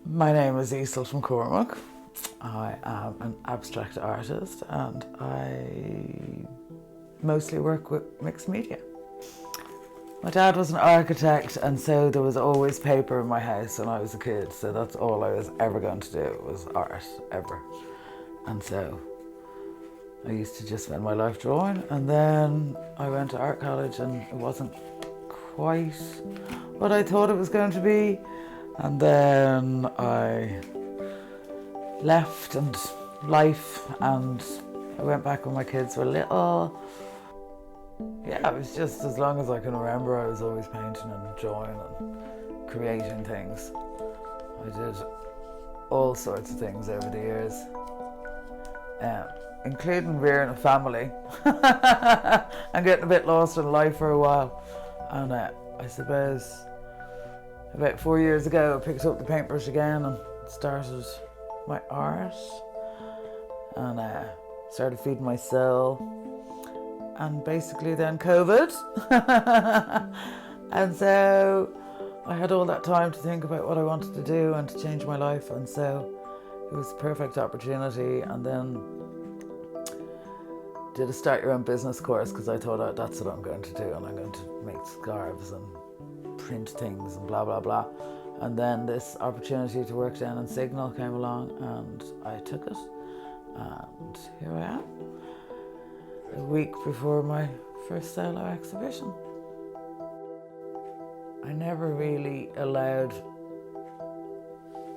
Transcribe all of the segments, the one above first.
My name is Iseult McCormack. I am an abstract artist and I mostly work with mixed media. My dad was an architect and so there was always paper in my house when I was a kid, so that's all I was ever going to do was art, ever. And so I used to just spend my life drawing, and then I went to art college and it wasn't quite what I thought it was going to be. And then I left and life, and I went back when my kids were little. Yeah, it was just as long as I can remember, I was always painting and drawing and creating things. I did all sorts of things over the years, including rearing a family and getting a bit lost in life for a while. And I suppose about 4 years ago I picked up the paintbrush again and started my art, and started feeding my soul, and basically then COVID and so I had all that time to think about what I wanted to do and to change my life, and so it was a perfect opportunity. And then did a start your own business course because I thought that's what I'm going to do, and I'm going to make scarves and print things and blah blah blah. And then this opportunity to work down in Signal came along and I took it, and here I am, a week before my first solo exhibition. I never really allowed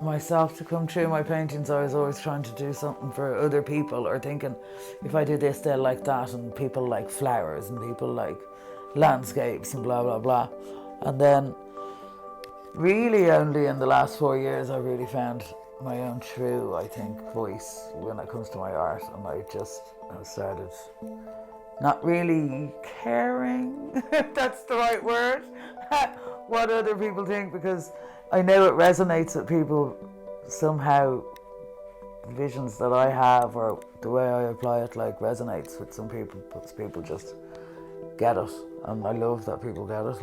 myself to come through my paintings. I was always trying to do something for other people, or thinking if I do this they'll like that, and people like flowers and people like landscapes and blah blah blah. And then really only in the last 4 years I really found my own true, I think, voice when it comes to my art, and I just started not really caring, if that's the right word, what other people think, because I know it resonates with people somehow. Visions that I have or the way I apply it resonates with some people, but people just get it, and I love that people get it.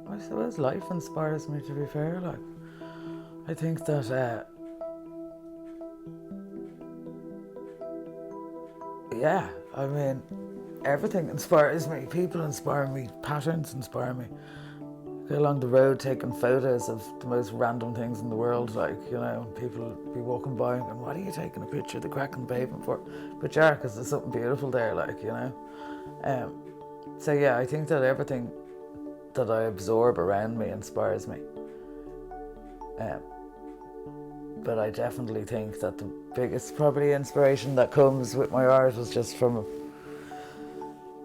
I suppose life inspires me, to be fair. I think that yeah, I mean, everything inspires me. People inspire me, patterns inspire me. Go along the road taking photos of the most random things in the world, people be walking by and going, what are you taking a picture of the crack in the pavement for? But yeah, because there's something beautiful there, so yeah, I think that everything that I absorb around me inspires me. But I definitely think that the biggest probably inspiration that comes with my art is just from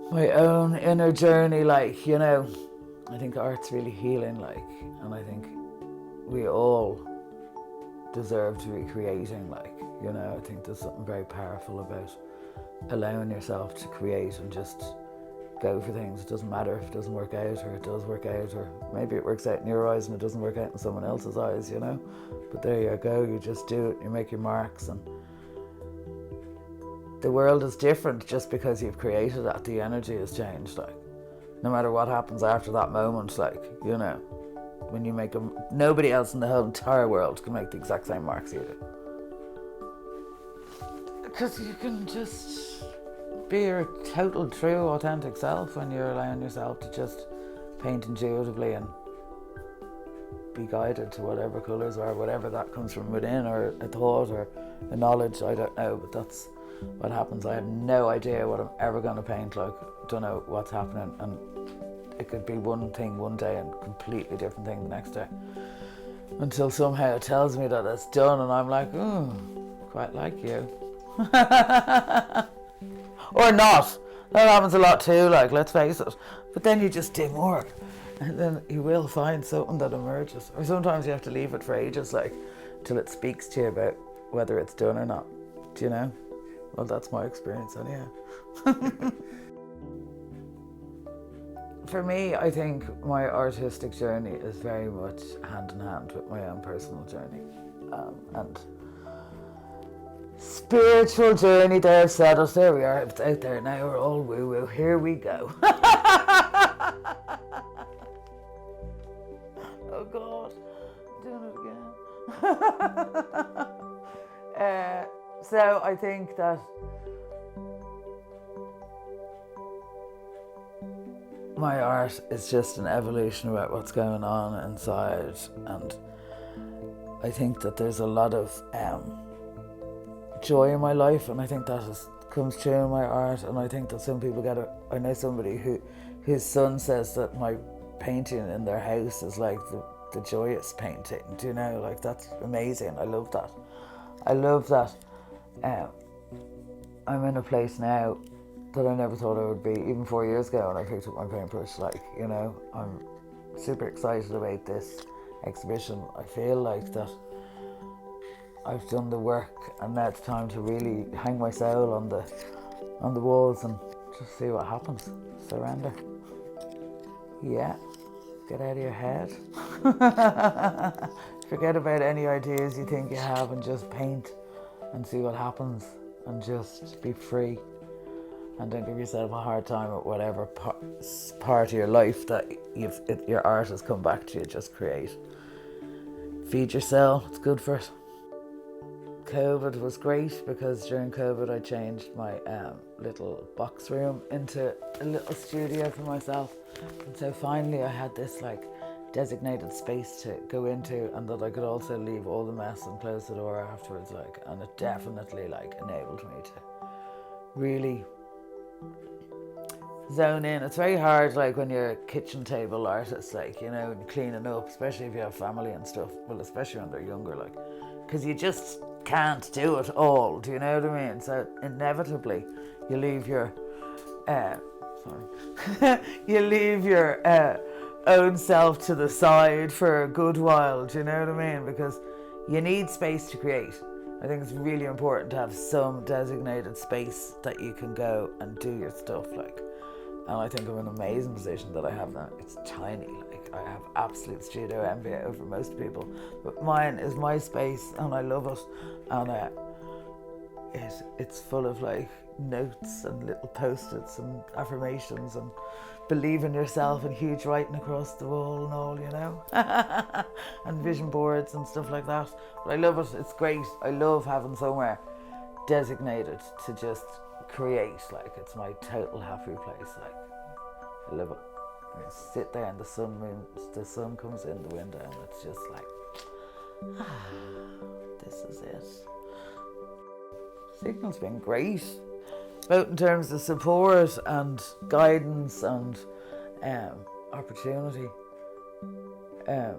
my own inner journey, I think art's really healing, and I think we all deserve to be creating, I think there's something very powerful about allowing yourself to create and just go for things. It doesn't matter if it doesn't work out, or it does work out, or maybe it works out in your eyes and it doesn't work out in someone else's eyes, but there you go, you just do it, you make your marks, and the world is different just because you've created that. The energy has changed, no matter what happens after that moment, when you make them, nobody else in the whole entire world can make the exact same marks you do. Because you can just be your total, true, authentic self when you're allowing yourself to just paint intuitively and be guided to whatever colours or whatever that comes from within, or a thought or a knowledge, I don't know, but that's what happens. I have no idea what I'm ever going to paint, don't know what's happening, and it could be one thing one day and completely different thing the next day, until somehow it tells me that it's done, and I'm like, quite like you. Or not. That happens a lot too, let's face it. But then you just do more, and then you will find something that emerges. Or sometimes you have to leave it for ages, till it speaks to you about whether it's done or not. Do you know? Well, that's my experience anyhow. For me, I think my artistic journey is very much hand in hand with my own personal journey. And spiritual journey, there, I've said it, there we are, it's out there now, we're all woo-woo, here we go. Oh God. doing it again. So I think that my art is just an evolution about what's going on inside, and I think that there's a lot of joy in my life, and I think that comes through in my art. And I think that some people I know somebody whose son says that my painting in their house is like the joyous painting. Do you know? Like, that's amazing. I love that. I'm in a place now that I never thought I would be, even 4 years ago when I picked up my paintbrush. Like, you know, I'm super excited about this exhibition. I feel like that I've done the work, and now it's time to really hang my soul on the walls and just see what happens. Surrender. Yeah. Get out of your head. Forget about any ideas you think you have and just paint and see what happens, and just be free. And don't give yourself a hard time at whatever part of your life that your art has come back to you. Just create. Feed your soul. It's good for it. COVID was great because during COVID I changed my little box room into a little studio for myself. And so finally I had this like designated space to go into, and that I could also leave all the mess and close the door afterwards. Like, and it definitely like enabled me to really zone in. It's very hard, like when you're a kitchen table artist, like, you know, and cleaning up, especially if you have family and stuff. Well, especially when they're younger, like, because you just can't do it all. Do you know what I mean? So inevitably, you leave your you leave your own self to the side for a good while. Do you know what I mean? Because you need space to create. I think it's really important to have some designated space that you can go and do your stuff, like. And I think I'm in an amazing position that I have that. It's tiny, like I have absolute studio envy over most people, but mine is my space and I love it. And it's full of like notes and little post-its and affirmations and believe in yourself and huge writing across the wall and all, you know, and vision boards and stuff like that. But I love it. It's great. I love having somewhere designated to just create. Like, it's my total happy place. Like, I love it. I sit there and the sun comes in the window and it's just like, this is it. Signal's been great, both in terms of support and guidance and opportunity. I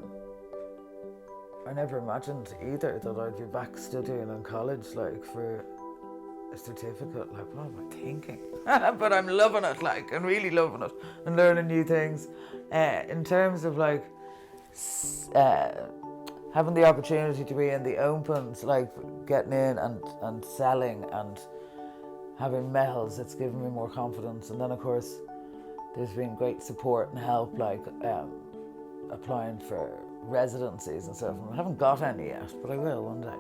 never imagined either that I'd be back studying in college, like, for a certificate. Like, what am I thinking? But I'm loving it, like, and really loving it, and learning new things. In terms of like having the opportunity to be in the opens, like getting in and selling and having medals, it's given me more confidence. And then of course there's been great support and help, like applying for residencies and stuff. I haven't got any yet, but I will one day.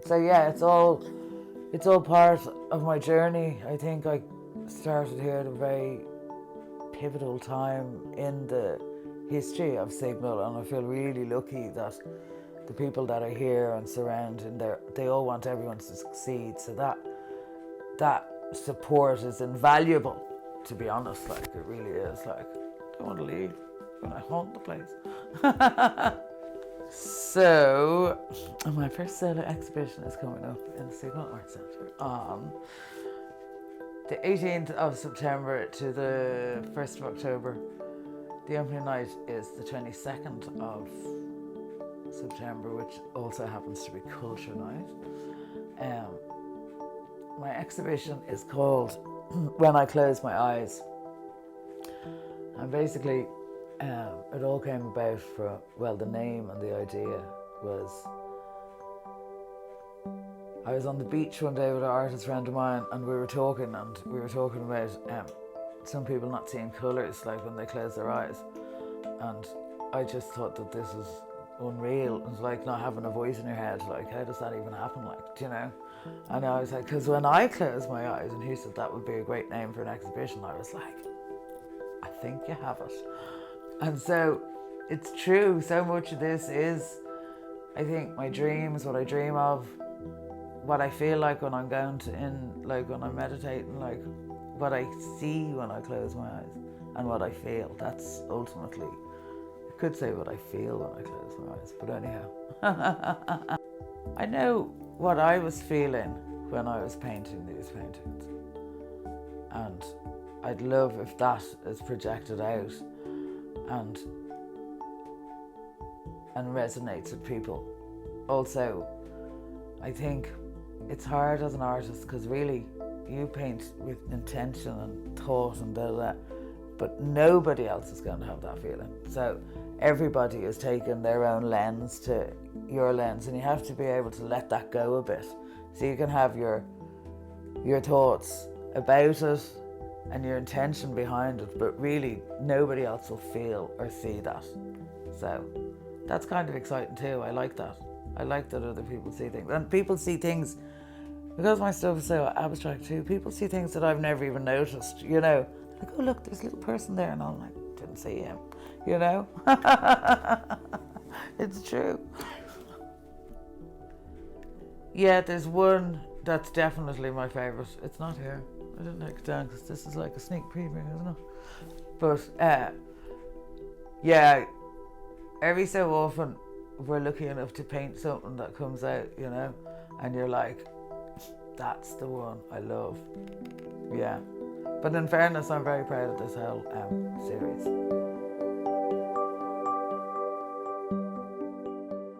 So yeah, it's all part of my journey. I think I started here at a very pivotal time in the history of Signal, and I feel really lucky that the people that are here and surrounding there, they all want everyone to succeed. So that support is invaluable, to be honest. Like, it really is. Like, I don't want to leave. I'm going to haunt the place. So, my first solo exhibition is coming up in the Signal Arts Centre on the 18th of September to the 1st of October. The opening night is the 22nd of September, which also happens to be Culture Night. My exhibition is called When I Close My Eyes. And basically, it all came about from, well, the name and the idea was, I was on the beach one day with an artist friend of mine, and we were talking about some people not seeing colours, like when they close their eyes. And I just thought that this was unreal. It was like not having a voice in your head. Like, how does that even happen? Like, do you know? And I was like, because when I close my eyes, and he said that would be a great name for an exhibition, I was like, I think you have it. And so it's true. So much of this is, I think, my dreams, what I dream of, what I feel like when I'm going to like when I'm meditating, like what I see when I close my eyes and what I feel. That's ultimately, I could say what I feel when I close my eyes, but anyhow. I know what I was feeling when I was painting these paintings, and I'd love if that is projected out and resonates with people. Also, I think it's hard as an artist because really you paint with intention and thought and but nobody else is going to have that feeling. So everybody is taking their own lens to your lens, and you have to be able to let that go a bit. So you can have your thoughts about it and your intention behind it, but really nobody else will feel or see that. So that's kind of exciting too. I like that. I like that other people see things. And people see things, because my stuff is so abstract too, people see things that I've never even noticed, you know. Like, oh look, there's a little person there, and I'm like, didn't see him, you know. It's true. Yeah, there's one that's definitely my favourite. It's not here. I didn't take it down because this is like a sneak preview, isn't it? But yeah, every so often we're lucky enough to paint something that comes out, you know, and you're like, that's the one I love. Yeah. But in fairness, I'm very proud of this whole series.